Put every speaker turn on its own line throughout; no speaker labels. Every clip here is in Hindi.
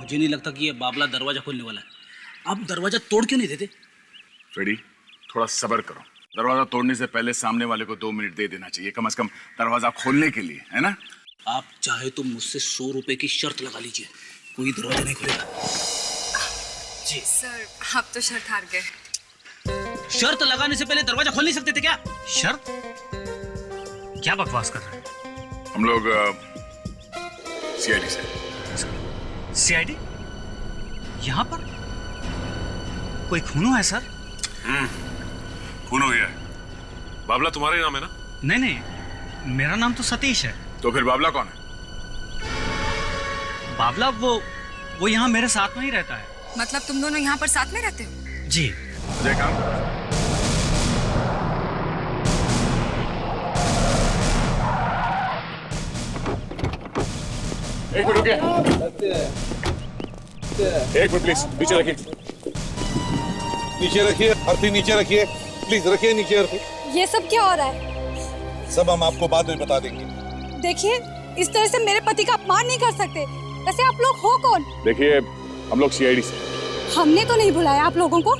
मुझे नहीं लगता कि ये बाबला दरवाजा खोलने वाला है। आप दरवाजा तोड़ क्यों नहीं देते?
फ्रेडी, थोड़ा सब्र करो। दरवाजा तोड़ने से पहले सामने वाले को 2 मिनट दे देना चाहिए, कम से कम दरवाजा खोलने के लिए, है ना?
आप चाहे तो मुझसे 100 रुपए की शर्त लगा लीजिए, कोई दरवाजा नहीं खुलेगा।
जी सर, आप तो शर्त हार गए।
शर्त लगाने से पहले दरवाजा खोल नहीं सकते थे क्या?
शर्त? क्या बकवास कर रहे हैं?
हम लोग सीआईडी से।
सीआईडी? यहाँ पर कोई खून हुआ है सर?
खून हो गया है।
बाबला तुम्हारा नाम है ना?
नहीं नहीं, मेरा नाम तो सतीश है।
तो फिर बाबला कौन है?
बाबला वो यहाँ मेरे साथ में ही रहता है।
मतलब तुम दोनों यहाँ पर साथ में रहते हो?
जी।
जय काम। एक मिनट रुकिए। एक मिनट प्लीज, नीचे रखिए।
नीचे रखिए, अर्थी नीचे रखिए, प्लीज रखिए नीचे अर्थी।
ये सब क्या हो रहा है?
सब हम आपको बाद में बता देंगे।
देखिए, इस तरह से मेरे पति का अपमान नहीं कर सकते। वैसे आप लोग हो कौन?
देखिए, हम लोग सीआईडी से।
हमने तो नहीं बुलाया आप लोगों को।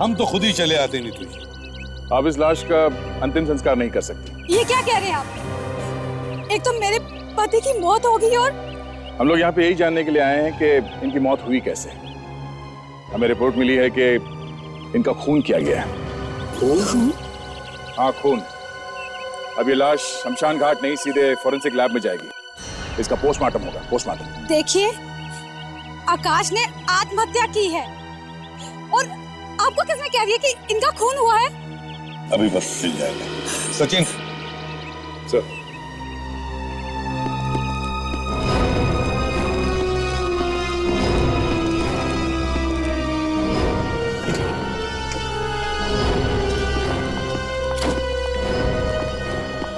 हम तो खुद ही चले आते नीतू जी।
आप इस लाश का अंतिम संस्कार नहीं कर सकते।
ये क्या कह रहे हैं आप? एक तो मेरे पति की मौत हो गई और
हम लोग यहाँ पे यही जानने के लिए आए हैं कि इनकी मौत हुई कैसे। हमें रिपोर्ट मिली है कि इनका खून किया गया है। खून? हाँ, खून। अब ये लाश शमशान घाट नहीं, सीधे फोरेंसिक लैब में जाएगी। इसका पोस्टमार्टम होगा। पोस्टमार्टम।
देखिए, आकाश ने आत्महत्या की है और आपको किसने कह दिया कि इनका खून हुआ है?
अभी बस मिल जाएगा। सचिन
सर,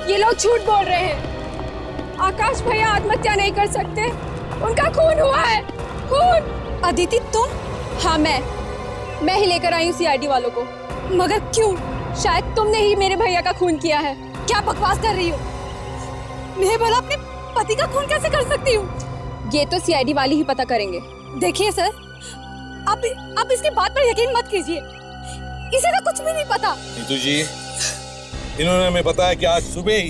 ये लोग झूठ बोल रहे हैं। आकाश भैया आत्महत्या नहीं कर सकते, उनका खून हुआ है। खून? अदिति तुम?
हाँ, मैं ही लेकर आई हूँ सीआईडी वालों को।
मगर क्यों?
शायद तुमने ही मेरे भैया का खून किया है।
क्या बकवास कर रही हो? मैं भला अपने पति का खून कैसे कर सकती हूँ?
ये तो सीआईडी वाले ही पता करेंगे।
देखिए सर, आप इसकी बात पर यकीन मत कीजिए। इसे तो कुछ भी नहीं पता।
नीतू जी, इन्होंने हमें बताया कि आज सुबह ही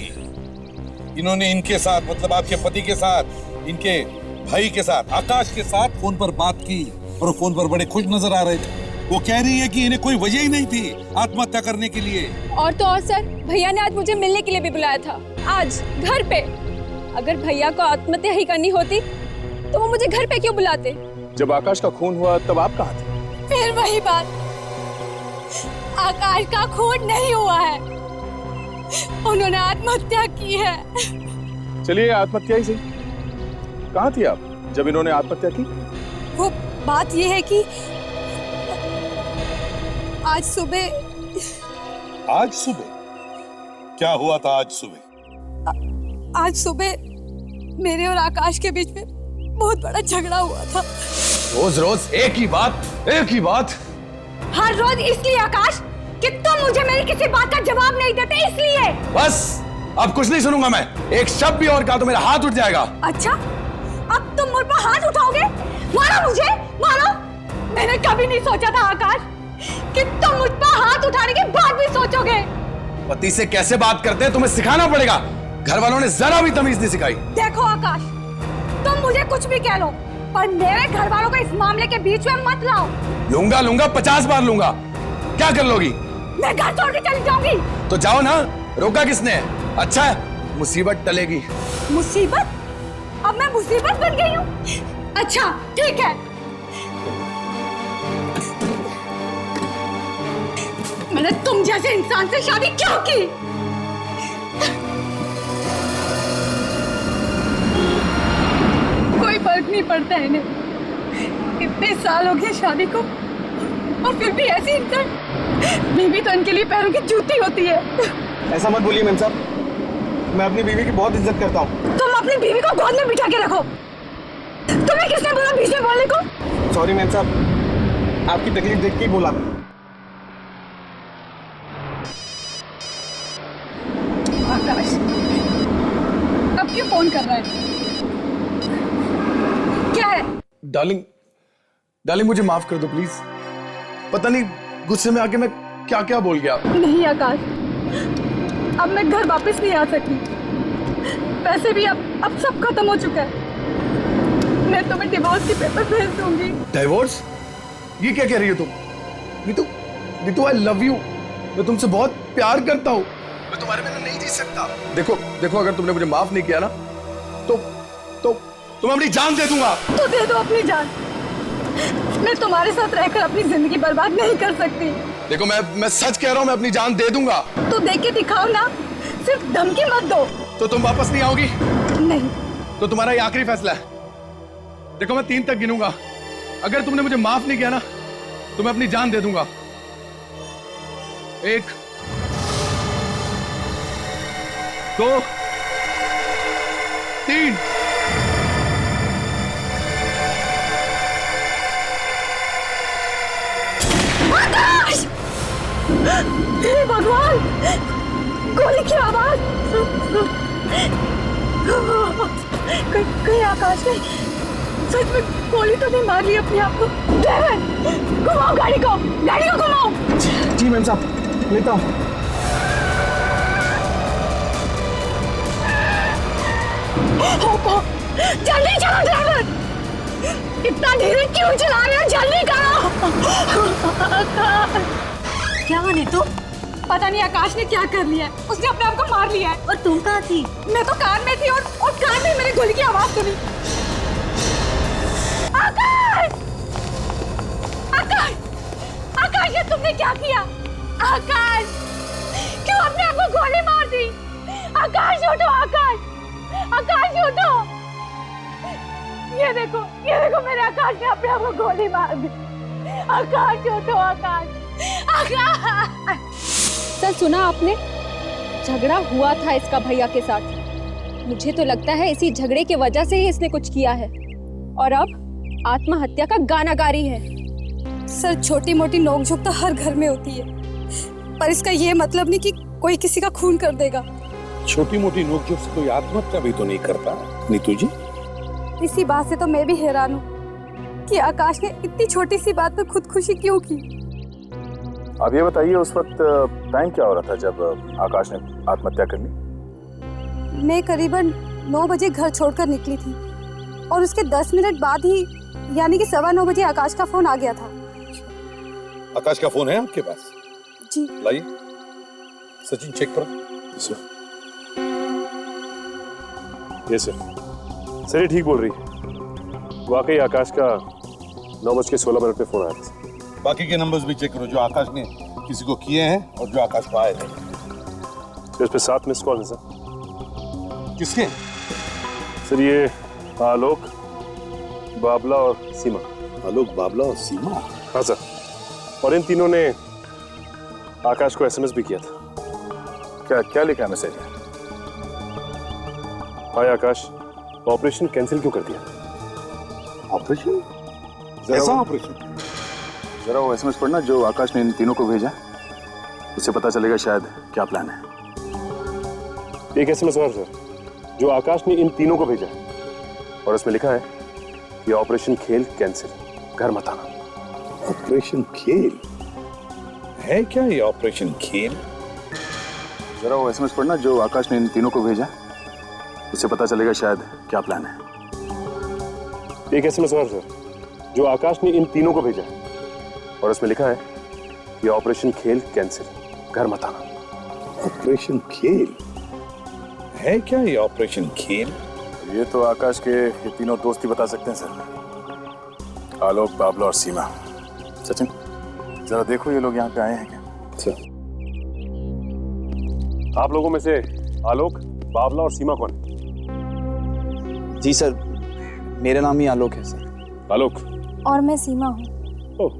इन्होंने इनके साथ, मतलब आपके पति के साथ, इनके भाई के साथ, आकाश के साथ फोन पर बात की और फोन पर बड़े खुश नजर आ रहे थे। वो कह रही है कि इन्हें कोई वजह ही नहीं थी आत्महत्या करने के लिए।
और तो और सर, भैया ने आज मुझे मिलने के लिए भी बुलाया था, आज घर पे। अगर भैया को आत्महत्या ही करनी होती तो वो मुझे घर पे क्यों बुलाते?
जब आकाश का खून हुआ तब आप कहाँ थे?
फिर वही बात, आकाश का खून नहीं हुआ है, उन्होंने आत्महत्या की है।
चलिए, आत्महत्या ही सही। कहाँ थी आप जब इन्होंने आत्महत्या की?
वो बात ये है कि आज सुबह
क्या हुआ था आज सुबह?
आज सुबह मेरे और आकाश के बीच में बहुत बड़ा झगड़ा हुआ था।
रोज रोज एक ही बात।
हर रोज इसलिए आकाश कि तुम मुझे मेरी किसी बात का जवाब नहीं देते, इसलिए।
बस, अब कुछ नहीं सुनूंगा मैं। एक शब्द भी और कहा तो मेरा हाथ उठ जाएगा।
अच्छा, अब तुम मुझ पर हाथ उठाओगे? मारो मुझे, मारो। मैंने कभी नहीं सोचा था आकाश कि तुम मुझ पर हाथ उठाने के बाद भी सोचोगे।
पति से कैसे बात करते हैं तुम्हें सिखाना पड़ेगा। घर वालों ने जरा भी तमीज नहीं सिखाई।
देखो आकाश, तुम मुझे कुछ भी कह लो, पर मेरे घर वालों को इस मामले के बीच में मत लाओ।
लूंगा 50 बार लूंगा। क्या कर लोगी?
मैं घर छोड़ के चली जाऊंगी।
तो जाओ ना, रोका किसने? अच्छा है, मुसीबत टलेगी।
मुसीबत? अब मैं मुसीबत बन गई हूँ? अच्छा ठीक है, मैंने तुम जैसे इंसान से शादी क्यों की? कोई फर्क नहीं पड़ता है इन्हें। इतने साल हो गए शादी को और फिर भी ऐसी इंसान। बीवी तो इनके लिए पैरों की जूती होती है।
ऐसा मत बोलिए मेम साहब, मैं अपनी बीवी की बहुत इज्जत करता हूँ।
तुम अपनी बीवी को गोद में बिठा के रखो। तुम्हें किसने बोला बीच में बोलने को?
सॉरी मेम साहब, आपकी तकलीफ देख के ही बोला।
आकाश, अब क्यों फोन कर रहा है? क्या है?
डार्लिंग, डार्लिंग मुझे माफ कर दो प्लीज। पता नहीं गुस्से में आके मैं क्या क्या बोल गया।
नहीं आकाश, अब मैं घर वापस नहीं आ सकती। वैसे भी अब सब खत्म हो चुका है। मैं तुम्हें डिवोर्स के पेपर भेज दूंगी।
डिवोर्स? ये क्या कह रही हो तुम? Neetu I love you. मैं तुमसे बहुत प्यार करता हूँ। मैं तुम्हारे बिना नहीं जी सकता। देखो अगर तुमने मुझे माफ नहीं किया ना तो मैं अपनी जान दे दूंगा।
तो दे दो अपनी जान। मैं तुम्हारे साथ रहकर अपनी जिंदगी बर्बाद नहीं कर सकती।
देखो मैं सच कह रहा हूँ, मैं अपनी जान दे दूंगा।
तो दे के दिखाओ ना, सिर्फ धमकी मत दो।
तो तुम वापस नहीं आओगी?
नहीं।
तो तुम्हारा ये आखिरी फैसला है। देखो मैं 3 तक गिनूंगा। अगर तुमने मुझे माफ नहीं किया ना तो मैं अपनी जान दे दूंगा। 1 2 3।
आकाश! हे भगवान! गोली की आवाज! कहीं आकाश ने सच में गोली तो नहीं मार ली अपने आप को? ड्राइवर, घुमाओ गाड़ी को घुमाओ।
जी मैम साहब, लेता हूँ।
जल्दी चलो ड्राइवर, इतना धीरे क्यों चला रहे हो? जल्दी करो। क्या हुआ नीतू? पता नहीं आकाश ने क्या कर लिया है। उसने अपने आप को मार लिया है। और तुम कहाँ थी? मैं तो कार में थी और कार में मैंने गोली की आवाज सुनी। आकाश! आकाश! आकाश, ये तुमने क्या किया? आकाश! क्यों अपने आप को गोली मार दी? आकाश उठो! आकाश! आकाश उठो! ये देखो मेरे आकाश ने अपने आप को गोली मार दी। आकाश उठो! आकाश! आकाश!
सर सुना आपने? झगड़ा हुआ था इसका भैया के साथ। मुझे तो लगता है इसी झगड़े की वजह से ही इसने कुछ किया है और अब आत्महत्या का गाना गा रही है।
सर, छोटी मोटी नोकझोंक तो हर घर में होती है, पर इसका ये मतलब नहीं कि कोई किसी का खून कर देगा।
छोटी मोटी नोकझोंक से कोई आत्महत्या भी तो नहीं करता नीतू जी।
इसी बात से तो मैं भी हैरान हूँ कि आकाश ने इतनी छोटी सी बात पर खुदकुशी क्यों की।
अब ये बताइए, उस वक्त टाइम क्या हो रहा था जब आकाश ने आत्महत्या कर ली?
मैं करीबन 9 बजे घर छोड़कर निकली थी और उसके 10 मिनट बाद ही, यानी कि 9:15 बजे आकाश का फोन आ गया था।
आकाश का फोन है आपके पास?
जी।
लाइए, सचिन चेक करो।
ये सर ये ठीक बोल रही है। वाकई आकाश का 9:16 पे फोन आया था।
बाकी के नंबर्स भी चेक करो जो आकाश ने किसी को किए हैं और जो आकाश को आए थे।
इस पे 7 मिस कॉल है सर।
किसके?
सर ये आलोक, बाबला और सीमा।
आलोक, बाबला और सीमा?
हाँ सर, और इन तीनों ने आकाश को SMS भी किया था।
क्या लिखा है मैसेज?
हाय आकाश, ऑपरेशन कैंसिल क्यों कर दिया?
ऑपरेशन? ऐसा ऑपरेशन?
जरा वो SMS पढ़ना जो आकाश ने इन तीनों को भेजा। उससे पता चलेगा शायद क्या प्लान है।
एक SMS और सर जो आकाश ने इन तीनों को भेजा और उसमें लिखा है कि ऑपरेशन खेल कैंसिल, घर मत आना।
ऑपरेशन खेल है क्या? ये ऑपरेशन खेल?
जरा वो SMS पढ़ना जो आकाश ने इन तीनों को भेजा। उससे पता चलेगा शायद क्या प्लान है।
एक SMS और सर जो आकाश ने इन तीनों को भेजा और उसमें लिखा है कि ऑपरेशन खेल कैंसिल, घर मत आना।
ऑपरेशन खेल है क्या? ये ऑपरेशन खेल?
ये तो आकाश के ये तीनों दोस्त ही बता सकते हैं सर। आलोक, बाबला और सीमा। सचिन, जरा देखो ये लोग यहाँ पे आए हैं क्या?
सर, आप लोगों में से आलोक, बाबला और सीमा कौन?
जी सर, मेरा नाम ही आलोक है सर।
आलोक।
और मैं सीमा हूँ।
ओह,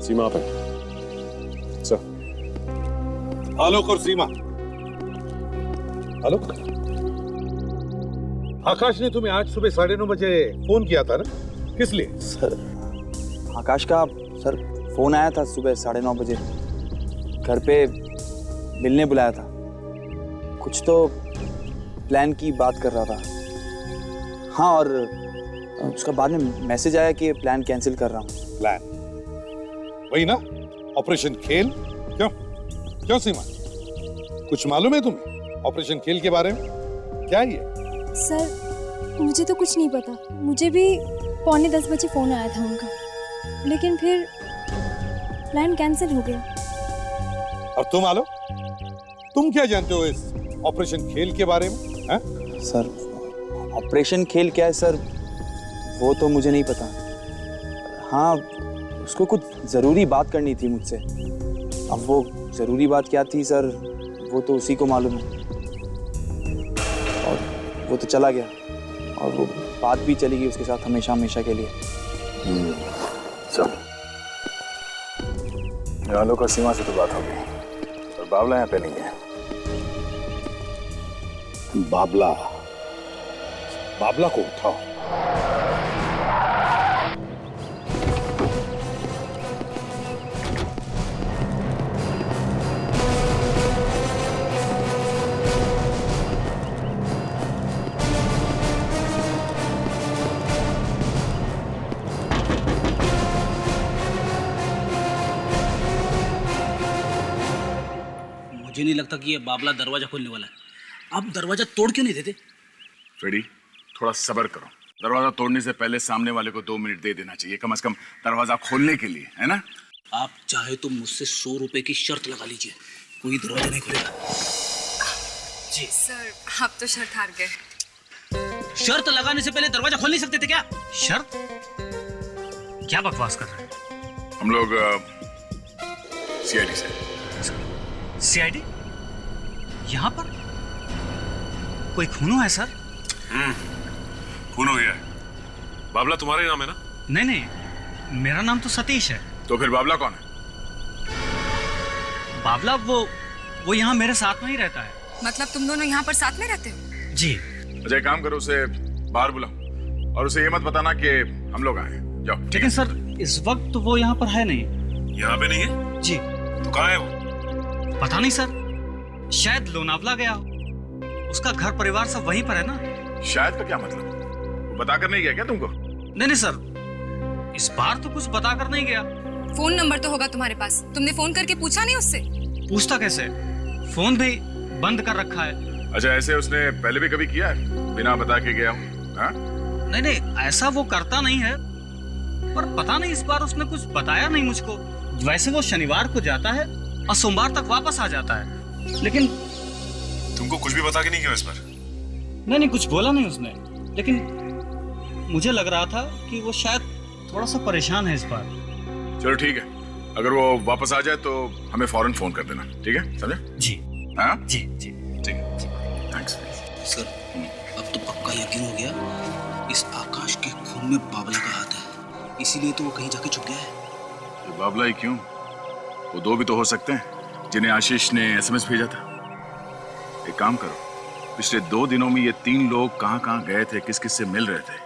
सीमा आप हैं। सर,
आलोक और सीमा। आलोक, आकाश ने तुम्हें आज सुबह 9:30 बजे फोन किया था ना? किस लिए?
सर, आकाश का सर फोन आया था सुबह 9:30 बजे। घर पे मिलने बुलाया था। कुछ तो प्लान की बात कर रहा था। हाँ, और उसका बाद में मैसेज आया कि प्लान कैंसिल कर रहा हूँ।
प्लान वही ना, ऑपरेशन खेल। क्यों क्यों सीमा, कुछ मालूम है तुम्हें ऑपरेशन खेल के बारे में? क्या है ये?
सर मुझे तो कुछ नहीं पता, मुझे भी 9:45 बजे फ़ोन आया था उनका, लेकिन फिर प्लान कैंसिल हो गया।
और तुम आलो, तुम क्या जानते हो इस ऑपरेशन खेल के बारे में? है?
सर ऑपरेशन खेल क्या है सर, वो तो मुझे नहीं पता। हाँ, उसको कुछ ज़रूरी बात करनी थी मुझसे। अब वो ज़रूरी बात क्या थी सर, वो तो उसी को मालूम है। और वो तो चला गया, और वो बात भी चली गई उसके साथ हमेशा हमेशा के लिए।
सब आलोक का सीमा से तो बात हो गई, और बाबला यहाँ पे नहीं है।
बाबला, बाबला को उठाओ।
मुझे नहीं लगता कि ये बाबला दरवाजा खोलने वाला है। आप दरवाजा तोड़ क्यों नहीं देते?
फ्रेडी, थोड़ा सब्र करो। दरवाजा तोड़ने से पहले सामने वाले को 2 मिनट दे देना चाहिए, कम से कम दरवाजा खोलने के लिए, है ना?
आप चाहे तो मुझसे 100 रुपए की शर्त लगा लीजिए, कोई दरवाजा नहीं खुलेगा।
जी सर, आप तो शर्त हार गए।
शर्त लगाने से पहले दरवाजा खोल नहीं सकते थे क्या?
शर्त? क्या बकवास कर रहे हैं?
हम लोग सीआईडी से।
सीआईडी? यहाँ पर कोई खून हुआ है सर?
खून हो गया है। बाबला तुम्हारा ही नाम है ना?
नहीं नहीं, मेरा नाम तो सतीश है।
तो फिर बाबला कौन है?
बाबला वो यहाँ मेरे साथ में ही रहता है।
मतलब तुम दोनों यहाँ पर साथ में रहते हो?
जी।
अच्छा, एक काम करो, उसे बाहर बुलाओ और उसे ये मत बताना कि हम लोग आए। जाओ।
लेकिन सर इस वक्त तो वो यहाँ पर है नहीं।
यहाँ पे नहीं है?
जी।
तो कहाँ है वो?
पता नहीं सर, शायद लोनावला गया। उसका घर परिवार सब वहीं पर है ना।
शायद का क्या मतलब? वो बता कर नहीं गया क्या तुमको?
नहीं नहीं सर, इस बार तो कुछ बता कर नहीं गया।
फोन नंबर तो होगा तुम्हारे पास, तुमने फोन करके पूछा नहीं उससे?
पूछता कैसे, फोन भी बंद कर रखा है।
अच्छा, ऐसे उसने पहले भी कभी किया है बिना बता के गया हूँ? हाँ?
नहीं नहीं, ऐसा वो करता नहीं है, पर पता नहीं इस बार उसने कुछ बताया नहीं मुझको। वैसे वो शनिवार को जाता है और सोमवार तक वापस आ जाता है। लेकिन
तुमको कुछ भी बता के नहीं गया इस बार?
नहीं नहीं, कुछ बोला नहीं उसने, लेकिन मुझे लग रहा था कि वो शायद थोड़ा सा परेशान है इस बार।
चलो ठीक है, अगर वो वापस आ जाए तो हमें फौरन फोन कर देना, ठीक है? समझे?
जी।
हाँ
जी जी
ठीक है, थैंक्स।
सर, अब तो पक्का यकीन हो गया, इस आकाश के खून में बाबला का हाथ है, इसीलिए तो वो कहीं जाके छुप गया है।
ये बाबला ही क्यों, वो 2 भी तो हो सकते हैं जिन्हें आशीष ने एसएमएस भेजा था। एक काम करो, पिछले 2 दिनों में ये 3 लोग कहाँ कहाँ गए थे, किस किस से मिल रहे थे,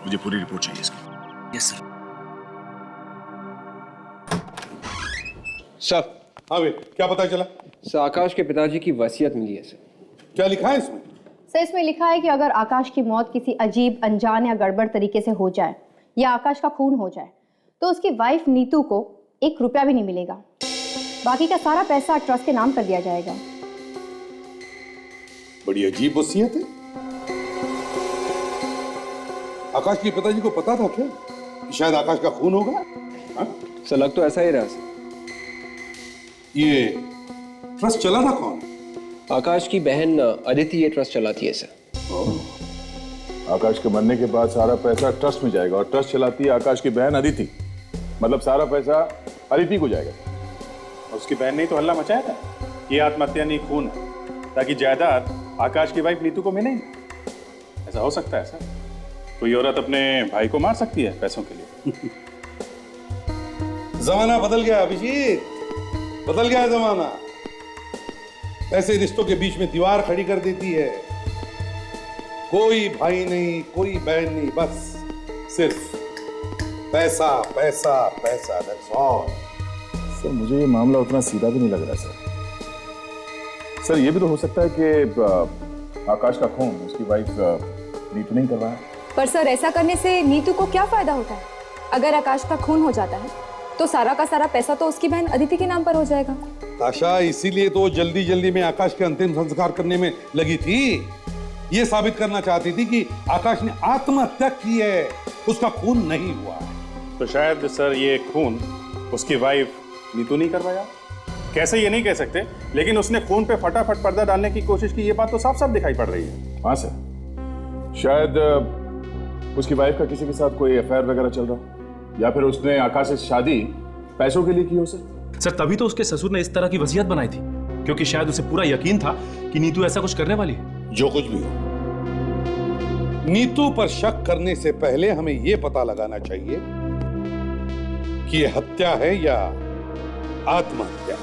मुझे पूरी रिपोर्ट चाहिए इसकी।
Yes sir.
सर। हाँ भाई, क्या पता चला?
सर, आकाश के पिताजी की वसीयत मिली है सर।
क्या लिखा है इसमें?
सर, इसमें लिखा है कि अगर आकाश की मौत किसी अजीब, अनजान या गड़बड़ तरीके से हो जाए या आकाश का खून हो जाए तो उसकी वाइफ नीतू को 1 रुपया भी नहीं मिलेगा। बाकी का सारा पैसा ट्रस्ट के नाम कर दिया जाएगा।
बड़ी अजीब वसीयत है। आकाश के पिताजी को पता था क्या कि शायद आकाश का खून होगा? हाँ?
सर, लग तो ऐसा ही रहा सर।
ये ट्रस्ट चला था कौन?
आकाश की बहन अदिति ये ट्रस्ट चलाती है सर।
आकाश के मरने के बाद सारा पैसा ट्रस्ट में जाएगा, और ट्रस्ट चलाती है आकाश की बहन अदिति, मतलब सारा पैसा अदिति को जाएगा।
उसकी बहन ने तो हल्ला मचाया था कि आत्महत्या नहीं खून है, ताकि जायदाद आकाश की वाइफ नीतू को मिले ही। ऐसा हो सकता है सर? कोई औरत अपने भाई को मार सकती है पैसों के लिए?
जमाना बदल गया अभिजीत, बदल गया जमाना। ऐसे रिश्तों के बीच में दीवार खड़ी कर देती है। कोई भाई नहीं, कोई बहन नहीं, बस सिर्फ पैसा पैसा पैसा, दैट्स ऑल।
सर, मुझे ये मामला उतना सीधा भी नहीं लग रहा सर। ये भी तो हो सकता है कि आकाश का खून उसकी वाइफ नीतू नहीं कर रहा है।
पर सर ऐसा करने से नीतू को क्या फायदा होता है? अगर आकाश का खून हो जाता है तो सारा का सारा पैसा तो उसकी बहन अदिति के नाम पर हो जाएगा।
आशा, इसीलिए तो जल्दी जल्दी में आकाश के अंतिम संस्कार करने में लगी थी। ये साबित करना चाहती थी कि आकाश ने आत्महत्या की है, उसका खून नहीं हुआ है।
तो शायद सर ये खून उसकी वाइफ नीतू नहीं कर पाया। कैसे ये नहीं कह सकते, लेकिन उसने खून पे फटाफट पर्दा डालने की कोशिश की, ये बात तो साफ साफ दिखाई पड़ रही है।
हाँ सर, शायद उसकी वाइफ का किसी के साथ कोई अफेयर वगैरह चल रहा हो, या फिर उसने आकाश से शादी पैसों के लिए की हो
सर तभी तो उसके ससुर ने इस तरह की वसीयत बनाई थी, क्योंकि शायद उसे पूरा यकीन था कि नीतू ऐसा कुछ करने वाली है।
जो कुछ भी हो, नीतू पर शक करने से पहले हमें यह पता लगाना चाहिए कि यह हत्या है या आत्महत्या।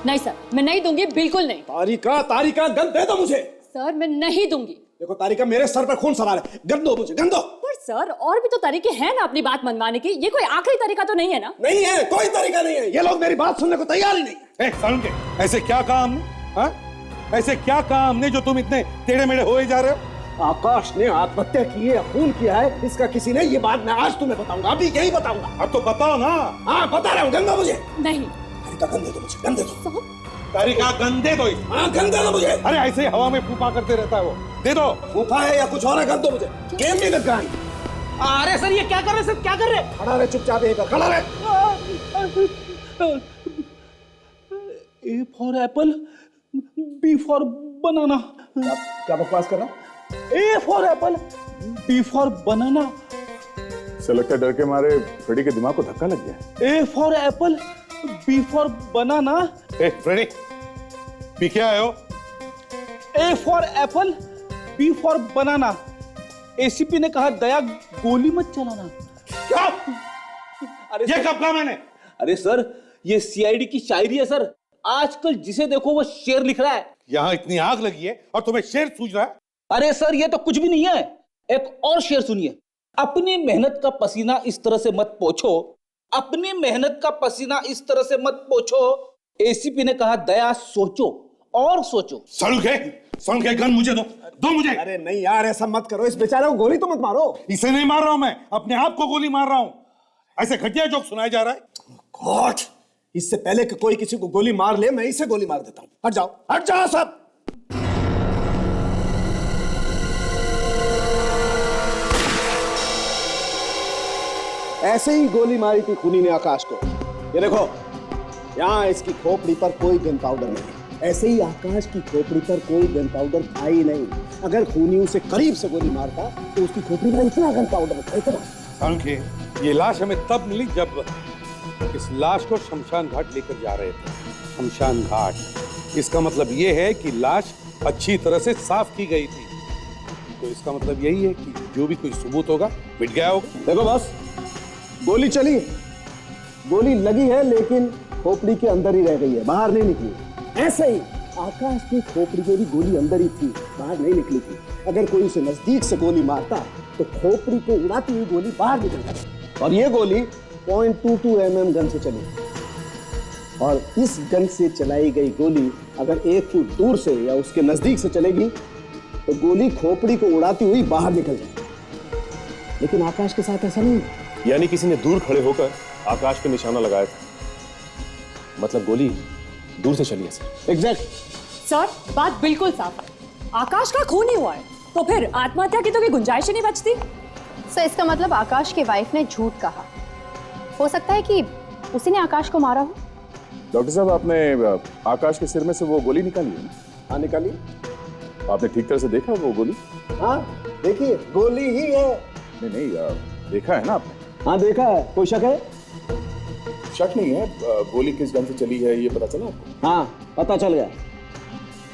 नहीं सर, मैं नहीं दूंगी, बिल्कुल नहीं।
तारिका गन दे दो मुझे।
सर मैं नहीं दूंगी।
देखो तारिका, मेरे सर पर खून सवार है, गन दो मुझे, गन दो।
पर सर और भी तो तरीके हैं ना अपनी बात मनवाने की, ये कोई आखिरी तरीका तो नहीं है ना?
नहीं है, कोई तरीका नहीं है। ये लोग मेरी बात सुनने को तैयार ही नहीं।
सुन के ऐसे क्या कहा हमने? हाँ? ऐसे क्या कहा हमने जो तुम इतने टेढ़े मेढ़े होए जा रहे हो?
आकाश ने आत्महत्या की है, खून किया है, इसका किसी ने, ये बात मैं आज तुम्हें बताऊंगा, अभी यही बताऊंगा।
अब तो बताओ ना।
हाँ बता रहा हूँ, गन दो मुझे।
नहीं।
गन दे दो मुझे, गन दे दो।
तारिका गन दे दो।
हाँ गन दे दो मुझे।
अरे ऐसे हवा में फूफा करते रहता है वो, दे दो।
फूफा है या कुछ और है, गन दो मुझे। गेम नहीं लग गई।
अरे सर ये क्या कर रहे हैं सर, क्या कर रहे हैं?
खड़ा रहे चुपचाप, यहीं पर खड़ा रहे।
A for apple, B for banana.
क्या बकवास कर रहा?
A for apple, B for banana.
से लगता है डर के मारे फ्रेडी के दिमाग को धक्का लग गया।
A for apple, B for banana.
Freddy, पी क्या आए हो?
A for apple, B for banana. ACP ने कहा दया गोली मत चलाना।
क्या?
अरे
ये कब कहा मैंने?
अरे सर ये सीआईडी की शायरी है सर, आजकल जिसे देखो वो शेर लिख रहा है।
यहाँ इतनी आग लगी है और तुम्हें शेर सूझ रहा है?
अरे सर ये तो कुछ भी नहीं है, एक और शेर सुनिए। अपनी मेहनत का पसीना इस तरह से मत पोछो, अपनी मेहनत का पसीना इस तरह से मत पोछो, एसीपी ने कहा दया सोचो और सोचो।
सड़ू के गन मुझे दो मुझे।
अरे नहीं यार, ऐसा मत करो, इस बेचारे को गोली तो मत मारो।
इसे नहीं मार रहा हूं मैं, अपने आप को गोली मार रहा हूं। ऐसे घटिया जोक सुनाया जा रहा है।
गॉड, इससे पहले कि कोई किसी को गोली मार ले, मैं इसे गोली मार देता हूं। हट जाओ सब। ऐसे ही गोली मारी थी खूनी ने आकाश को। ये देखो, यहाँ इसकी खोपड़ी पर कोई गन पाउडर नहीं। ऐसे ही आकाश की खोपड़ी पर कोई गन पाउडर था ही नहीं। अगर खूनी उसे करीब से गोली मारता तो उसकी खोपड़ी पर इतना गन पाउडर था, इतना।
ये लाश हमें तब मिली जब इस लाश को शमशान घाट लेकर जा रहे थे। शमशान घाट, इसका मतलब ये है कि लाश अच्छी तरह से साफ की गई थी। तो इसका मतलब यही है कि जो भी कोई सबूत होगा मिट गया होगा।
देखो बस, गोली चली, गोली लगी है, लेकिन खोपड़ी के अंदर ही रह गई है, बाहर नहीं निकली। ऐसे ही आकाश की खोपड़ी में भी गोली अंदर ही थी, बाहर नहीं निकली थी। अगर कोई उसे नजदीक से गोली मारता तो खोपड़ी को उड़ाती हुई गोली बाहर निकल जाती। और ये गोली .22 mm गन से चली, और इस गन से चलाई गई गोली अगर 1 फुट दूर से या उसके नजदीक से चलेगी तो गोली खोपड़ी को उड़ाती हुई बाहर निकल जाएगी। लेकिन आकाश के साथ ऐसा नहीं।
यानी किसी ने दूर खड़े होकर आकाश पे निशाना लगाया था, मतलब गोली दूर से चली है सर।
एग्जैक्ट
सर, बात बिल्कुल साफ है, आकाश का खून ही हुआ है, तो फिर आत्महत्या की तो कोई गुंजाइश ही नहीं बचती।
सर इसका मतलब आकाश की वाइफ ने झूठ कहा। हो सकता है कि उसी ने आकाश को मारा हो।
डॉक्टर साहब, आपने आकाश के सिर में से वो गोली निकाली है?
हाँ निकाली।
आपने ठीक तरह से देखा वो गोली?
हाँ देखिए, गोली ही है।
नहीं, देखा है ना आपने?
हाँ देखा है। कोई शक है?
शक नहीं है। गोली किस गन से चली है ये पता चला आपको?
हाँ पता चल गया,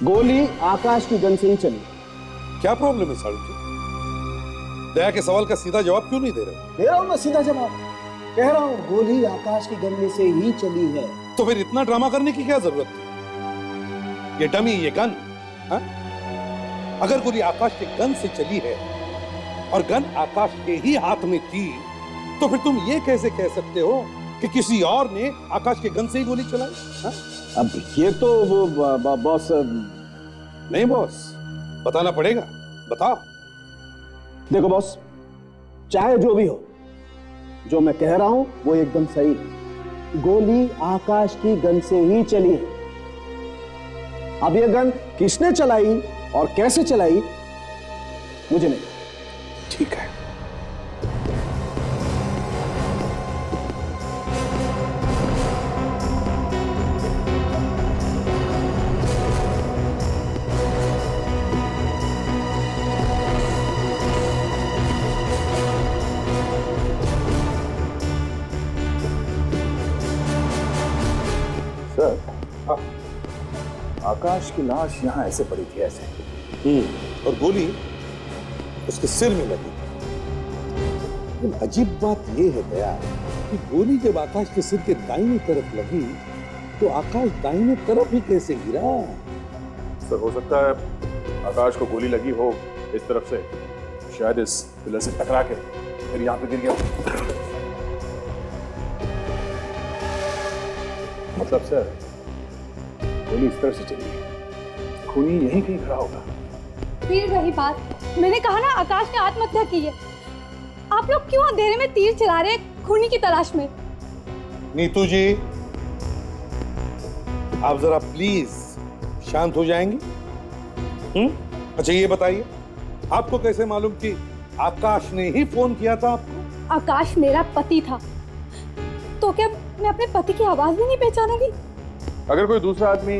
गोली आकाश की गन से ही चली।
क्या प्रॉब्लम है साड़ू जी? दया के सवाल का सीधा जवाब क्यों नहीं दे रहे?
दे रहा हूं मैं सीधा जवाब, कह रहा हूं गोली आकाश की गन में से ही चली है।
तो फिर इतना ड्रामा करने की क्या जरूरत थी? ये डमी, ये गन, हा? अगर गोली आकाश के गन से चली है और गन आकाश के ही हाथ में थी, तो फिर तुम ये कैसे कह सकते हो कि किसी और ने आकाश के गन से ही गोली चलाई? हा?
अब ये तो वो बॉस
नहीं बॉस, बताना पड़ेगा, बताओ।
देखो बॉस, चाहे जो भी हो, जो मैं कह रहा हूं वो एकदम सही है। गोली आकाश की गन से ही चली है। अब यह गन किसने चलाई और कैसे चलाई मुझे नहीं।
ठीक है। सर, आकाश की लाश यहाँ ऐसे पड़ी थी, ऐसे।
और गोली उसके सिर में लगी। लेकिन अजीब बात यह है दया कि गोली जब आकाश के सिर के दाहिनी तरफ लगी तो आकाश दाहिनी तरफ ही कैसे गिरा?
सर, हो सकता है आकाश को गोली लगी हो इस तरफ से, शायद इस पिलर से टकरा के फिर यहाँ पे गिर गया। मतलब सर, गोली इस तरह से चली है, खूनी यहीं कहीं खड़ा होगा।
फिर वही बात, मैंने कहा ना आकाश ने आत्महत्या की है। आप लोग क्यों अंधेरे में तीर चला रहे हैं खूनी की तलाश में?
नीतू जी, आप जरा प्लीज शांत हो जाएंगी? अच्छा ये बताइए, आपको कैसे मालूम कि आकाश ने ही फोन किया था आपको?
आकाश मेरा पति था, तो क्या मैं अपने पति की आवाज भी नहीं पहचानूंगी?
अगर कोई दूसरा आदमी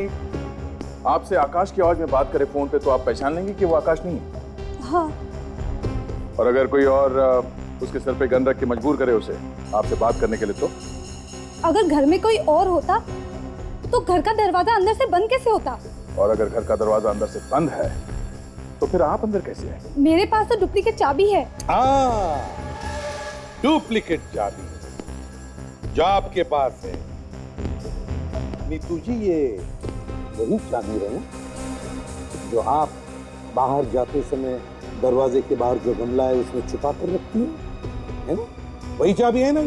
आपसे आकाश की आवाज में बात करे फोन पे, तो आप पहचान लेंगे कि वो आकाश नहीं है।
हाँ।
और अगर कोई और उसके सर पे गन रख के मजबूर करे उसे आपसे बात करने के लिए, तो
अगर घर में कोई और होता तो घर का दरवाजा अंदर से बंद कैसे होता?
और अगर घर का दरवाजा अंदर से बंद है तो फिर आप अंदर कैसे आए?
मेरे पास तो डुप्लीकेट चाबी है।
डुप्लीकेट चाबी जो आपके पास है। नीतू जी, ये वही चाबी है जो आप बाहर जाते समय दरवाजे के बाहर जो गमला है उसमें छुपा कर रखती है ना? वही चाबी है ना?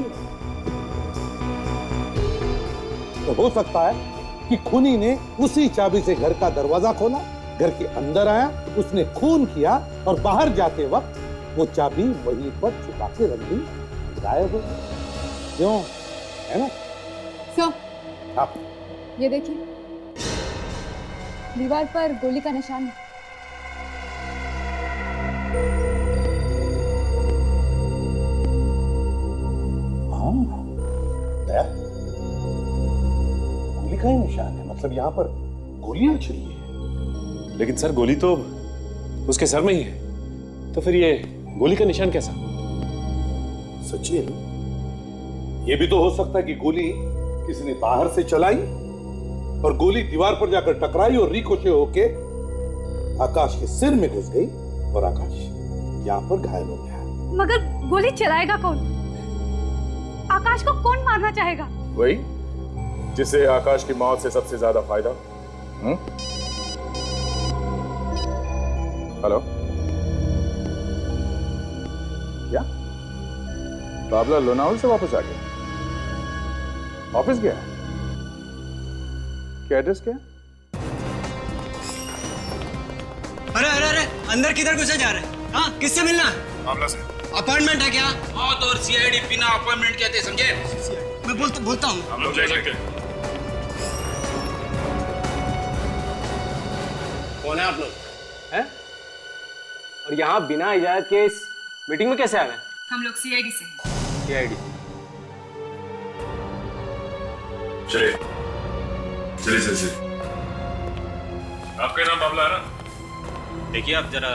तो हो सकता है कि खूनी ने उसी चाबी से घर का दरवाजा खोला, घर के अंदर आया, उसने खून किया और बाहर जाते वक्त वो चाबी वहीं पर छुपा के रख दी, गायब हो गई। क्यों, है ना?
सर,
आप
ये देखिए, दीवार पर गोली का निशान है।
हाँ, दया, गोली का ही निशान है। मतलब यहाँ पर गोलियां चली है।
लेकिन सर, गोली तो उसके सर में ही है, तो फिर ये गोली का निशान कैसा?
सचिन, ये भी तो हो सकता है कि गोली किसी ने बाहर से चलाई और गोली दीवार पर जाकर टकराई और रिकोशे होके आकाश के सिर में घुस गई और आकाश यहाँ पर घायल हो गया।
मगर गोली चलाएगा कौन? आकाश को कौन मारना चाहेगा?
वही जिसे आकाश की मौत से सबसे ज्यादा फायदा। हेलो, क्या बाबला लोनावल से वापस आ गया? ऑफिस गया? क्या एड्रेस क्या?
अरे अरे अरे, अंदर किधर घुसे जा रहे? हाँ, किससे मिलना है?
मामला से।
अपॉइंटमेंट है क्या? मौत और सीआईडी बिना अपॉइंटमेंट कहते हैं, समझे? मैं बोलता हूँ।
हम लोग जाएंगे।
कौन है आप लोग? हैं? और यहाँ बिना इजाजत के इस मीटिंग में कैसे आ गए?
हम लोग सीआईडी से हैं।
सीआईडी।
चलिए चलिए चलिए। आपका नाम बाबला है ना?
देखिए, आप जरा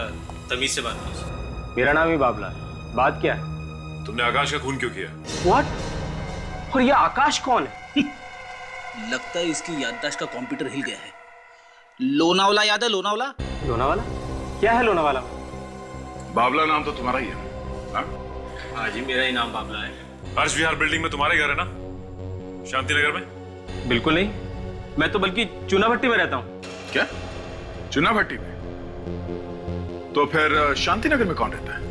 तमीज से बात कीजिए।
मेरा नाम ही बाबला है। बात क्या है?
तुमने आकाश का खून क्यों किया?
व्हाट? और ये आकाश कौन है?
लगता है इसकी याददाश्त का कंप्यूटर हिल गया है। लोनावाला याद है? लोनावाला?
लोनावाला? क्या है लोनावाला?
बाबला नाम तो तुम्हारा ही है।
हाँ जी, मेरा ही नाम बाबला है।
हर्ष विहार बिल्डिंग में तुम्हारे घर है ना? शांति नगर में?
बिल्कुल नहीं, मैं तो बल्कि चूना भट्टी में रहता हूँ।
क्या? चूना भट्टी में? तो फिर शांति नगर में कौन रहता है?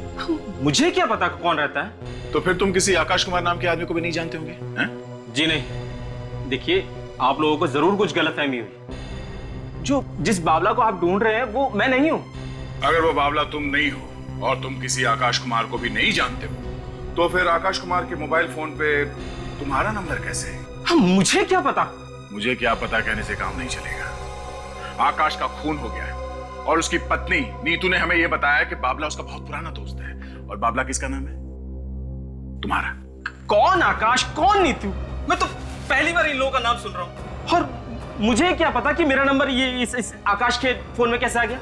मुझे क्या पता कौन रहता है?
तो फिर तुम किसी आकाश कुमार नाम के आदमी को भी नहीं जानते होंगे?
जी नहीं। देखिए, आप लोगों को जरूर कुछ गलतफहमी हुई। जो जिस बाबला को आप ढूंढ रहे हैं वो मैं नहीं हूं।
अगर वो बाबला तुम नहीं हो और तुम किसी आकाश कुमार को भी नहीं जानते हो तो फिर आकाश कुमार के मोबाइल फोन पे तुम्हारा नंबर कैसे?
हाँ, मुझे क्या पता?
मुझे क्या पता कहने से काम नहीं चलेगा। आकाश का खून हो गया है और उसकी पत्नी नीतू ने हमें यह बताया कि बाबला उसका बहुत पुराना दोस्त है। और बाबला किसका नाम है? तुम्हारा।
कौन आकाश, कौन नीतू? मैं तो पहली बार इन लोगों का नाम सुन रहा हूँ। और मुझे क्या पता कि मेरा नंबर ये इस आकाश के फोन में कैसे आ गया?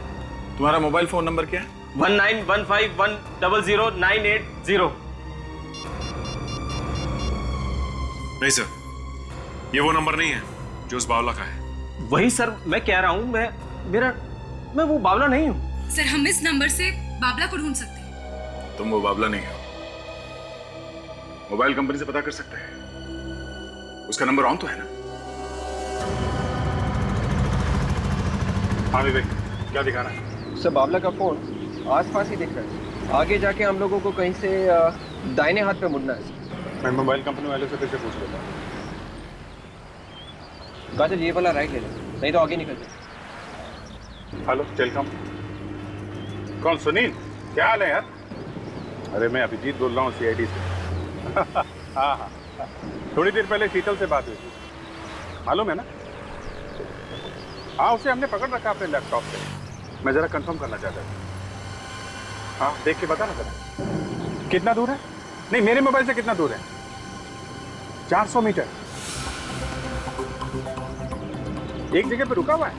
तुम्हारा मोबाइल फोन नंबर क्या है?
1915100980।
नहीं सर, ये वो नंबर नहीं है जो उस बावला का है।
वही सर मैं कह रहा हूँ, मैं वो बावला नहीं हूँ।
सर हम इस नंबर से बाबला को ढूंढ सकते हैं।
तुम वो बाबला नहीं हो। मोबाइल कंपनी से पता कर सकते हैं, उसका नंबर ऑन तो है ना?
हाँ विवेक, क्या दिखाना है?
सर बाबला का फोन आसपास ही दिख रहा है। आगे जाके हम लोगों को कहीं से दाहिने हाथ पे मुड़ना है।
मैं मोबाइल कंपनी वाले से फिर से पूछ लेता हूँ।
काजल ये वाला राइट ले लो, नहीं तो आगे निकल जाए।
Hello telecom. कौन? सुनील, क्या हाल है यार? अरे मैं अभिजीत बोल रहा हूँ CID से। हाँ, थोड़ी देर पहले शीतल से बात हुई थी, मालूम है ना? हाँ, उसे हमने पकड़ रखा अपने लैपटॉप पे। मैं जरा कंफर्म करना चाहता था। हाँ, देख के बता ना जरा, कितना दूर है? नहीं, मेरे मोबाइल से कितना दूर है? 400 मीटर। एक जगह पे रुका हुआ है।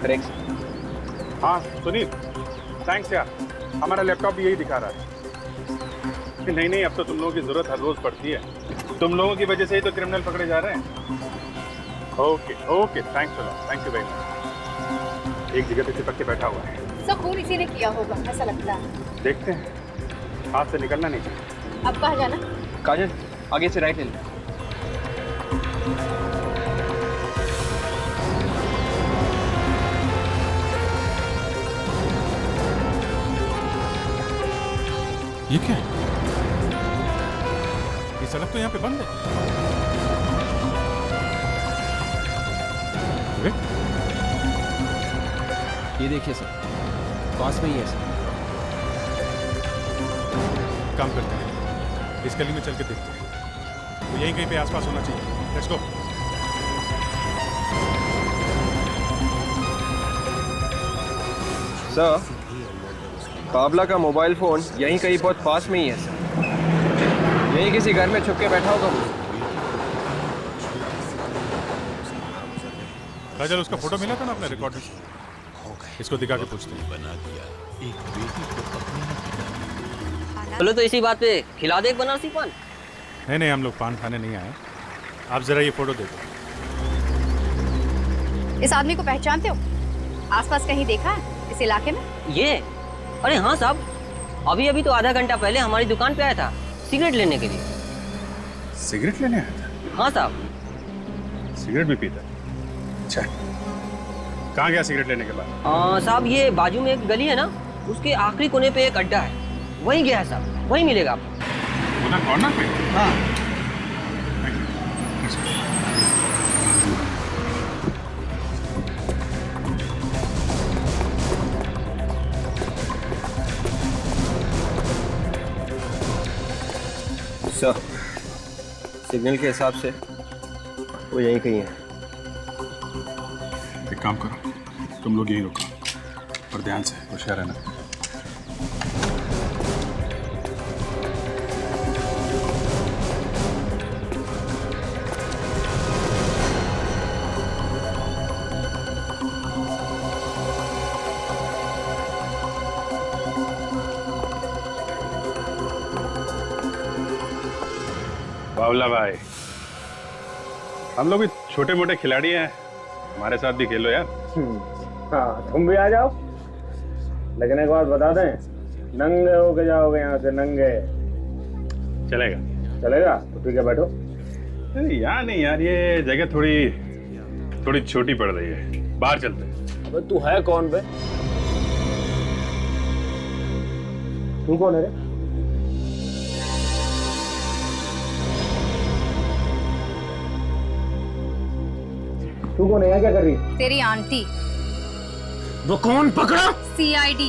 करेक्ट।
हाँ सुनील, थैंक्स यार, हमारा लैपटॉप भी यही दिखा रहा है। नहीं, अब तो तुम लोगों की जरूरत हर रोज पड़ती है। तुम लोगों की वजह से ही तो क्रिमिनल पकड़े जा रहे हैं। Okay, thanks thank you very much. एक जगह पे चिपक के बैठा हुआ है।
सब खून इसी ने किया होगा ऐसा लगता है।
देखते हैं, हाथ से निकलना नहीं चाहिए।
अब कहाँ जाना?
काजल आगे से राइट ले लो।
ये क्या है? ये सड़क तो यहाँ पे बंद है।
ये देखिए सर, पास में ही है सर।
काम करते हैं, इस गली में चल के देखते हैं। वो यहीं कहीं पे आसपास होना चाहिए। Let's go.
सर बाबला का मोबाइल फोन यहीं कहीं बहुत पास में ही है सर। यहीं किसी घर में छुप के बैठा होगा वो।
काजल, उसका फोटो मिला था ना अपने रिकॉर्ड में? इसको दिखा के पूछते हैं।
चलो तो इसी बात पे खिला दे एक बनारसी पान।
नहीं, हम लोग पान खाने नहीं आए। आप जरा ये फोटो दे दो।
इस आदमी को पहचानते हो? आसपास कहीं देखा है इस इलाके में?
ये? अरे हाँ साहब, अभी तो आधा घंटा पहले हमारी दुकान पे आया था सिगरेट लेने के लिए।
सिगरेट लेने आया था?
हाँ साहब।
सिगरेट भी पीता? अच्छा, कहाँ गया सिगरेट लेने के बाद?
साहब ये बाजू में एक गली है ना, उसके आखिरी कोने पे एक अड्डा है, वहीं गया है साहब, वहीं मिलेगा आपको।
उधर कॉर्नर पे?
हाँ।
सर सिग्नल के हिसाब से वो यहीं कहीं है।
एक काम करो, तुम लोग यहीं रुको और ध्यान से होशियार रहना। बावला भाई, हम लोग भी छोटे मोटे खिलाड़ी हैं, हमारे साथ भी खेलो यार।
हाँ, तुम भी आ जाओ। लेकिन एक बात बता दें, नंगे होके जाओगे यहाँ से, नंगे।
चलेगा?
तो ठीक है, बैठो।
यार नहीं यार, ये जगह थोड़ी छोटी पड़ रही है, बाहर चलते हैं।
अबे तू है कौन बे? तू कौन है रे? तू कौन है? यहाँ क्या कर रही है?
तेरी आंटी।
वो कौन? पकड़ा?
CID।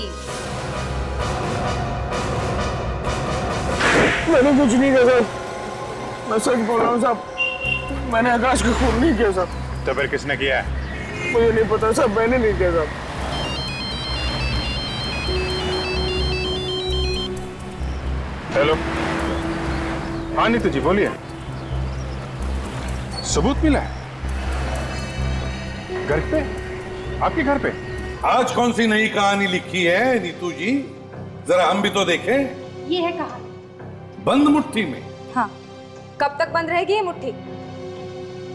मैंने कुछ नहीं किया साहब, मैं सच बोल रहा हूँ साहब, मैंने आकाश को खून नहीं किया साहब।
तो फिर किसने किया है?
मुझे नहीं पता साहब, मैंने नहीं किया साहब।
हेलो, हाँ नीतू जी बोलिए। सबूत मिला है घर पे, आपके घर पे?
आज कौन सी नई कहानी लिखी है नीतू जी, जरा हम भी तो देखें।
ये है कहानी।
बंद मुट्ठी में।
हाँ, कब तक बंद रहेगी ये मुट्ठी?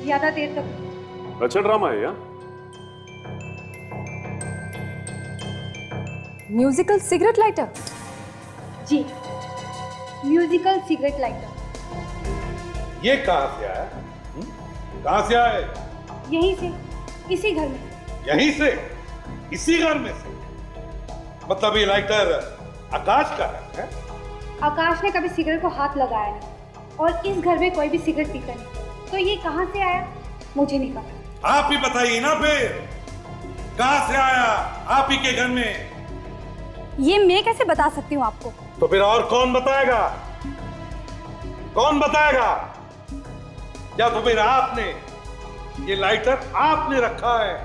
ज्यादा देर तक।
अच्छा ड्रामा है यार।
Musical cigarette lighter?
जी, म्यूजिकल सिगरेट लाइटर।
ये कहां से आया? कहां से आया?
यहीं से, इसी घर में।
यहीं से? इसी घर में से? मतलब ये लाइटर आकाश का है?
आकाश ने कभी सिगरेट को हाथ लगाया नहीं और इस घर में कोई भी सिगरेट पीता नहीं, तो ये कहां से आया मुझे नहीं पता।
आप ही बताइए ना फिर, कहां से आया आप ही के घर में?
ये मैं कैसे बता सकती हूँ आपको?
तो फिर और कौन बताएगा? कौन बताएगा? या तो फिर आपने, ये लाइटर आपने रखा है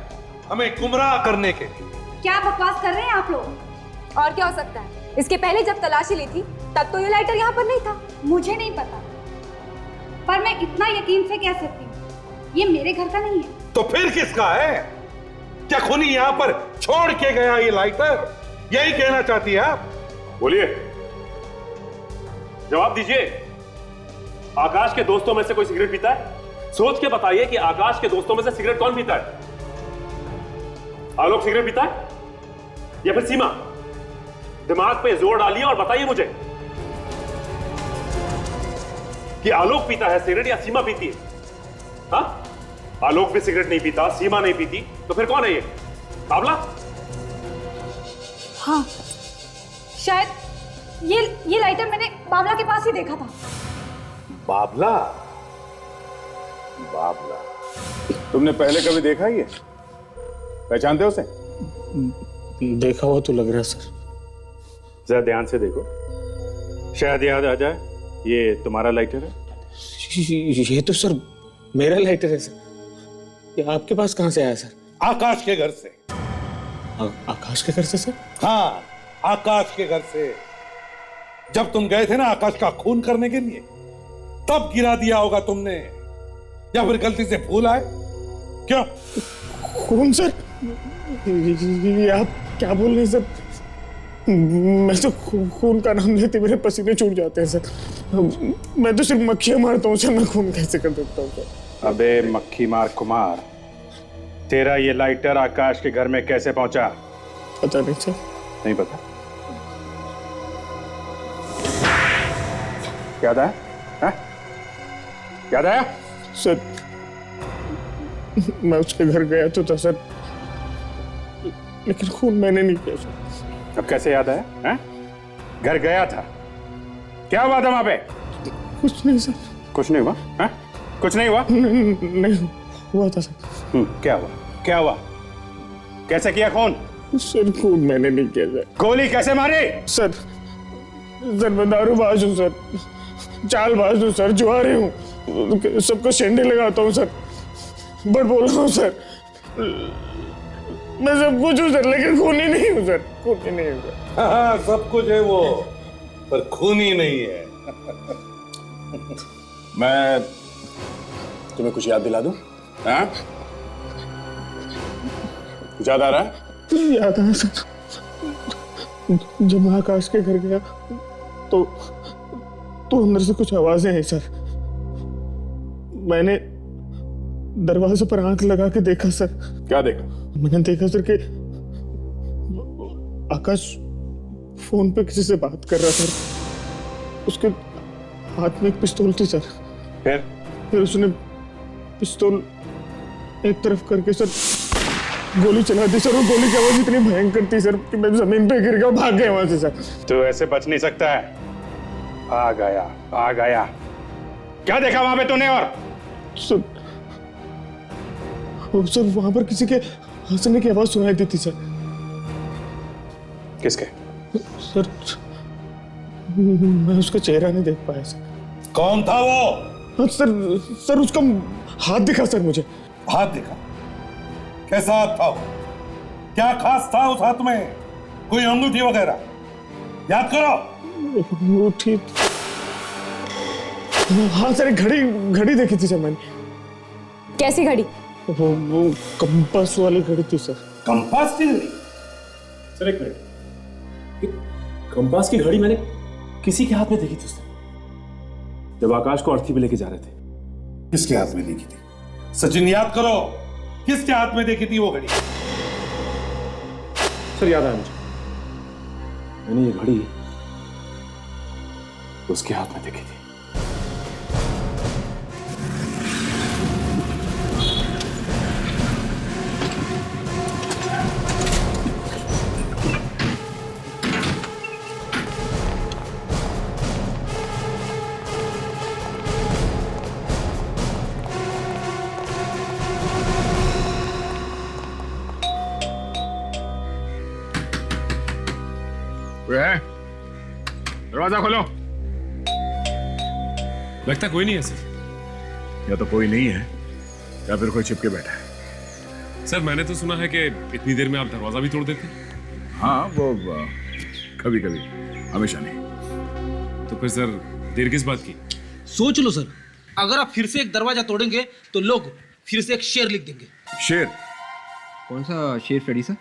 हमें गुमराह करने के लिए?
क्या बकवास कर रहे हैं आप लोग?
और क्या हो सकता है? इसके पहले जब तलाशी ली थी तब तो ये लाइटर यहाँ पर नहीं था।
मुझे नहीं पता, पर मैं इतना यकीन से कह सकती हूँ ये मेरे घर का नहीं है।
तो फिर किसका है? क्या खूनी यहाँ पर छोड़ के गया ये लाइटर? यही कहना चाहती है आप?
बोलिए, जवाब दीजिए। आकाश के दोस्तों में से कोई सिगरेट पीता है? सोच के बताइए कि आकाश के दोस्तों में से सिगरेट कौन पीता है? आलोक सिगरेट पीता है या फिर सीमा? दिमाग पे जोर डालिए और बताइए मुझे कि आलोक पीता है सिगरेट या सीमा पीती है? हाँ, आलोक भी सिगरेट नहीं पीता, सीमा नहीं पीती, तो फिर कौन है ये? बाबला?
हाँ, शायद ये लाइटर मैंने बाबला के पास ही देखा था।
बाबला? बाबला
तुमने पहले कभी देखा ये? पहचानते हो उसे?
देखा हुआ तो लग रहा है सर।
जरा ध्यान से देखो, शायद याद आ जाए ये तुम्हारा लाइटर है।
ये तो सर मेरा लाइटर है सर। ये आपके पास कहां से आया सर?
आकाश के घर से।
आकाश के घर से सर?
हाँ, आकाश के घर से। जब तुम गए थे ना आकाश का खून करने के लिए, तब गिरा दिया होगा तुमने, या फिर गलती से भूल आए? क्यों?
खून सर? ये आप क्या बोल रहे हैं सर? मैं तो खून का नाम लेते मेरे पसीने छूट जाते हैं सर। मैं तो सिर्फ मक्खियां मारता हूँ सर, मैं खून कैसे कर देता हूँ सर?
अबे मक्खी मार कुमार, तेरा ये लाइटर आकाश के घर में कैसे पहुंचा?
पता नहीं सर।
नहीं पता? याद आया? हाँ? याद आया?
सर मैं उसके घर गया तो था सर, लेकिन खून मैंने नहीं किया सर।
अब कैसे याद आया? हाँ? घर गया था, क्या हुआ था वहां पे?
कुछ नहीं सर।
कुछ नहीं हुआ? हाँ? कुछ नहीं हुआ?
नहीं हुआ था सर।
क्या हुआ? क्या हुआ? कैसे किया खून?
सर खून मैंने नहीं किया सर।
गोली कैसे मारी?
सर मैं दारूबाज हूँ सर, चालबाज हूँ सर, जुआरी हूँ, सबको शेंडे लगाता हूँ सर, बड़ बोल रहा हूँ सर, मैं सब कुछ हूँ सर, लेकिन खूनी नहीं हूँ सर, खूनी नहीं हूँ सर।
हाँ, सब कुछ है वो, पर खूनी नहीं है।
मैं तुम्हें कुछ याद दिला दूं? हाँ? कुछ याद आ रहा है?
याद आया सर, जब मैं आकाश के घर गया तो अंदर से कुछ आवाजें आई सर। मैंने दरवाजे पर आंख लगा के देखा सर।
क्या देखा?
मैंने देखा सर कि आकाश फोन पे किसी से बात कर रहा सर। उसके हाथ में एक पिस्तौल थी सर।
फिर
उसने पिस्तौल एक तरफ करके सर गोली चला दी सर, और गोली की आवाज इतनी भयंकर थी सर कि मैं जमीन पे गिर गया, भाग गया वहां से सर।
तो ऐसे बच नहीं सकता है। आ गया। क्या देखा वहां पे तूने? और
सर वहां पर किसी के हंसने की आवाज सुनाई देती सर।
किसके?
सर मैं उसका चेहरा नहीं देख पाया सर।
कौन था वो?
हाँ, सर उसका हाथ दिखा सर मुझे।
हाथ दिखा? कैसा हाथ था वो? क्या खास था उस हाथ में? कोई अंगूठी वगैरह? याद करो।
अंगूठी? हाँ सर, एक घड़ी देखी थी सर मैंने।
कैसी घड़ी?
वो कंपास वाली घड़ी थी सर।
कंपास की घड़ी?
सर एक मिनट, कंपास की घड़ी मैंने किसी के हाथ में देखी थी उसने, जब आकाश को अर्थी पे लेके जा रहे थे।
किसके हाथ में देखी थी? सचिन याद करो, किसके हाथ में देखी थी वो घड़ी?
सर याद आया मुझे, मैंने ये घड़ी उसके हाथ में देखी थी।
दरवाजा खोलो।
लगता कोई नहीं है सर।
या तो कोई नहीं है या फिर कोई छिपके बैठा है।
सर मैंने तो सुना है कि इतनी देर में आप दरवाजा भी तोड़ देते।
हाँ वो कभी कभी, हमेशा नहीं।
तो फिर सर देर किस बात की?
सोच लो सर, अगर आप फिर से एक दरवाजा तोड़ेंगे तो लोग फिर से एक शेर लिख देंगे।
शेर?
कौन सा शेर फ्रेडी सर?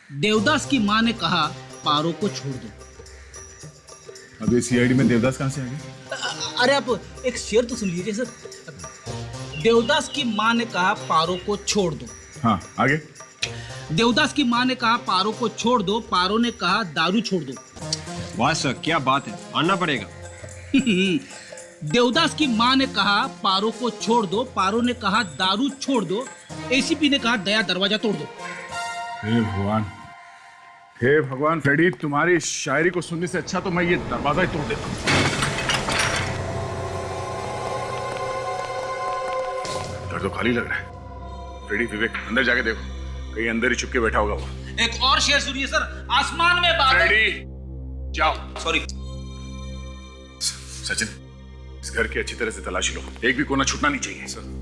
देवदास की माँ ने कहा पारो को छोड़ दो।
अब ये सीआईडी में देवदास कहां से आ गया?
अरे आप एक शेर तो सुन लीजिए सर। देवदास की माँ ने कहा पारो को छोड़ दो।
हाँ आगे।
देवदास की माँ ने कहा पारो को छोड़ दो, पारो ने कहा दारू छोड़ दो।
वाह सर, क्या बात है, आना पड़ेगा।
देवदास की माँ ने कहा पारो को छोड़ दो, पारो ने कहा दारू छोड़ दो, एसीपी ने कहा दया दरवाजा तोड़ दो।
हे भगवान, हे भगवान फ्रेडी, तुम्हारी शायरी को सुनने से अच्छा तो मैं ये दरवाजा ही तोड़ देता हूँ। घर तो खाली लग रहा है। फ्रेडी, विवेक, अंदर जाके देखो, कहीं अंदर ही चुपके बैठा होगा वो।
एक और शेर सुनिए सर। आसमान में बादल।
फ्रेडी, जाओ।
सॉरी
सचिन, इस घर की अच्छी तरह से तलाशी लो, एक भी कोना छूटना नहीं चाहिए। सर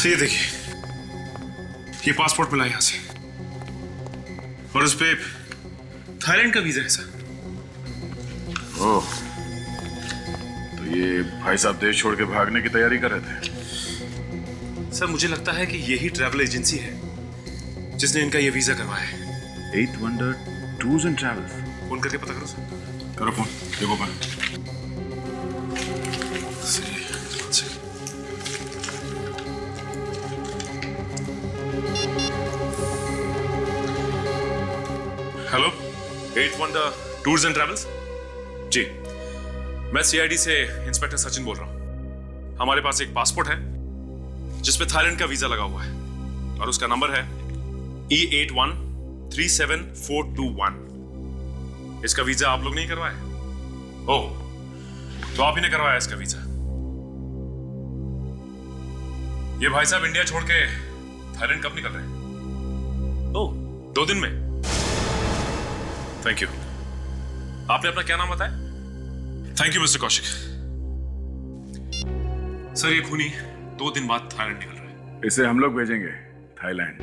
ये देखिए, ये पासपोर्ट मिला यहां से और उस पे थाईलैंड का वीजा है सर।
ओह, तो ये भाई साहब देश छोड़ के भागने की तैयारी कर रहे थे।
सर मुझे लगता है कि यही ट्रैवल एजेंसी है जिसने इनका ये वीजा करवाया है।
8 Wonder Tours and Travels।
Phone करके पता करो सर।
करो फोन, देखो पर।
Hello, 8 Wonder tours and travels. जी, मैं सीआईडी से इंस्पेक्टर सचिन बोल रहा हूं। हमारे पास एक पासपोर्ट है जिसपे थाईलैंड का वीजा लगा हुआ है और उसका नंबर है E81374421। इसका वीजा आप लोग नहीं करवाए? ओह, तो आप ही ने करवाया इसका वीजा। ये भाई साहब इंडिया छोड़ के थाईलैंड कब निकल रहे हैं? ओह, 2 दिन में। Thank you. आपने अपना क्या नाम बताया? Thank you mister Kaushik. Sir ये खूनी 2 दिन बाद थाईलैंड निकल रहा है।
इसे हम लोग भेजेंगे थाईलैंड।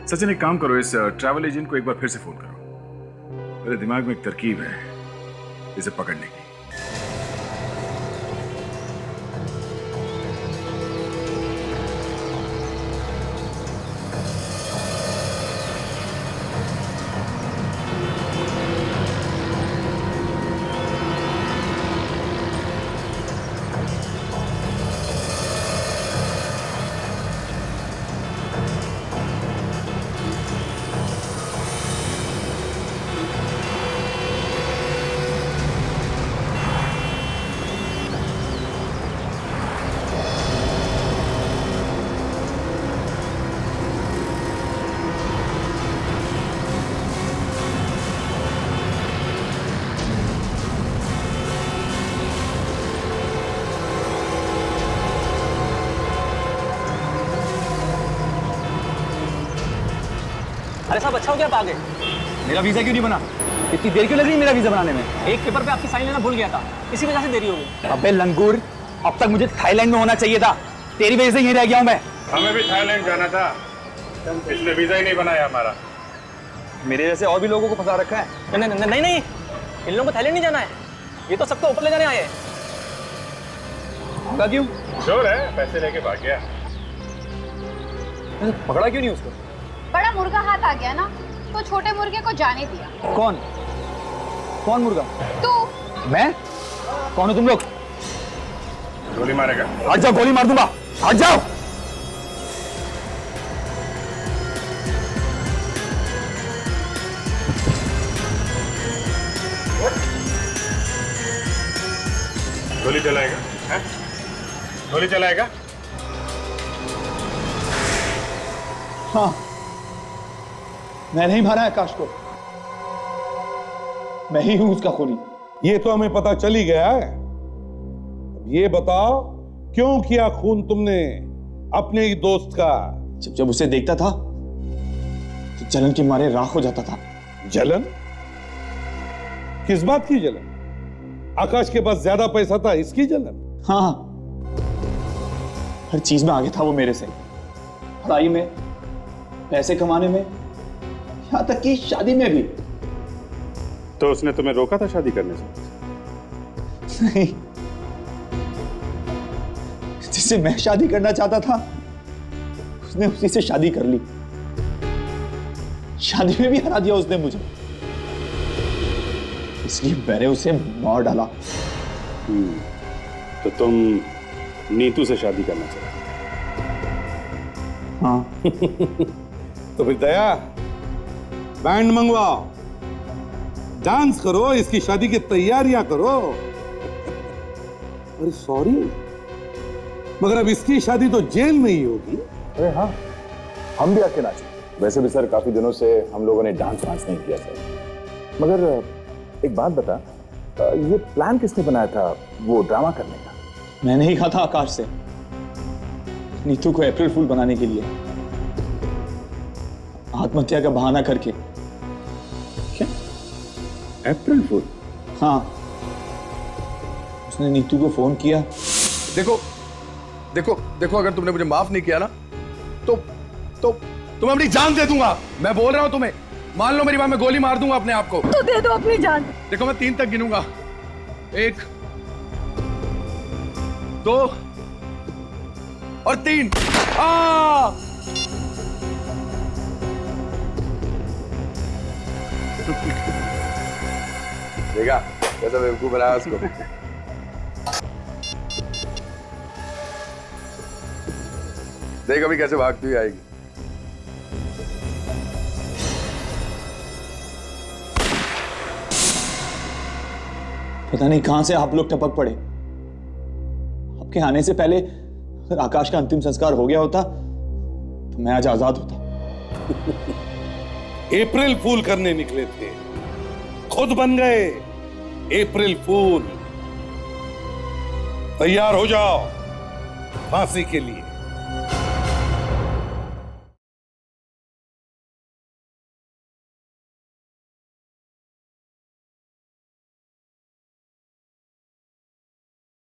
सचिन एक काम करो, इस ट्रैवल एजेंट को एक बार फिर से फोन करो। मेरे दिमाग में एक तरकीब है इसे पकड़ने की।
अरे साहब अच्छा हो गया आप आ गए। मेरा वीजा क्यों नहीं बना? इतनी देर क्यों लग रही है मेरा वीजा बनाने में? एक पेपर पे आपकी साइन लेना भूल गया था, इसी वजह से देरी हो गई। अबे लंगूर, अब तक मुझे थाईलैंड में होना चाहिए था, तेरी वजह से यहीं रह गया हूँ मैं।
हमें भी थाईलैंड जाना था, इसने वीजा ही नहीं बनाया हमारा।
मेरे जैसे और भी लोगों को फंसा रखा है। नहीं नहीं, इन लोगों को थाईलैंड नहीं जाना है, ये तो सबको ऊपर ले जाने आए हैं। भागा क्यों?
चोर है, पैसे लेके भाग गया।
पकड़ा क्यों नहीं उसको?
बड़ा मुर्गा हाथ आ गया ना, तो छोटे मुर्गे को जाने दिया।
कौन कौन मुर्गा?
तू।
मैं? कौन हो तुम लोग?
गोली मारेगा?
हट जाओ, गोली मार दूंगा, हट जाओ।
गोली चलाएगा? हैं? गोली चलाएगा?
हाँ, मैं नहीं मारा आकाश को, मैं ही हूं उसका खूनी।
ये तो हमें पता चल ही गया है। अब ये बताओ क्यों किया खून तुमने अपने ही दोस्त का?
जब उसे देखता था तो जलन के मारे राख हो जाता था।
जलन? किस बात की जलन? आकाश के पास ज्यादा पैसा था, इसकी जलन?
हाँ, हर चीज में आगे था वो मेरे से, पढ़ाई में, पैसे कमाने में, यहां तक कि शादी में भी।
तो उसने तुम्हें रोका था शादी करने से?
नहीं, जिससे मैं शादी करना चाहता था उसने उसी से शादी कर ली। शादी में भी हरा दिया उसने मुझे, इसलिए मैंने उसे मार डाला।
तो तुम नीतू से शादी करना चाहते?
हाँ।
तो फिर दया, बैंड मंगवाओ, डांस करो, इसकी शादी की तैयारियां करो। अरे सॉरी, मगर अब इसकी शादी तो जेल में ही होगी।
अरे हाँ, हम भी आके नाचे। वैसे भी सर काफी दिनों से हम लोगों ने डांस नहीं किया सर। मगर एक बात बता, ये प्लान किसने बनाया था वो ड्रामा करने का?
मैंने ही कहा था आकाश से, नीतू को अप्रैल फूल बनाने के लिए, आत्महत्या का बहाना करके। क्या
अप्रैल फूल?
हाँ, उसने नीतू को फोन किया।
देखो देखो देखो, अगर तुमने मुझे माफ नहीं किया ना तो तुम्हें अपनी जान दे दूंगा। मैं बोल रहा हूं तुम्हें, मान लो मेरी बात, मैं गोली मार दूंगा अपने आप को।
तो दे दो अपनी जान। देखो
मैं 3 तक गिनूंगा, 1 2 और 3।
देखा कैसा बेवकूफ बनाया उसको? देख अभी कैसे भागती हुई आएगी।
पता नहीं कहां से आप लोग टपक पड़े। आपके आने से पहले अगर आकाश का अंतिम संस्कार हो गया होता तो मैं आज आजाद होता।
अप्रैल फूल करने निकले थे, खुद बन गए अप्रैल फूल। तैयार हो जाओ फांसी के लिए।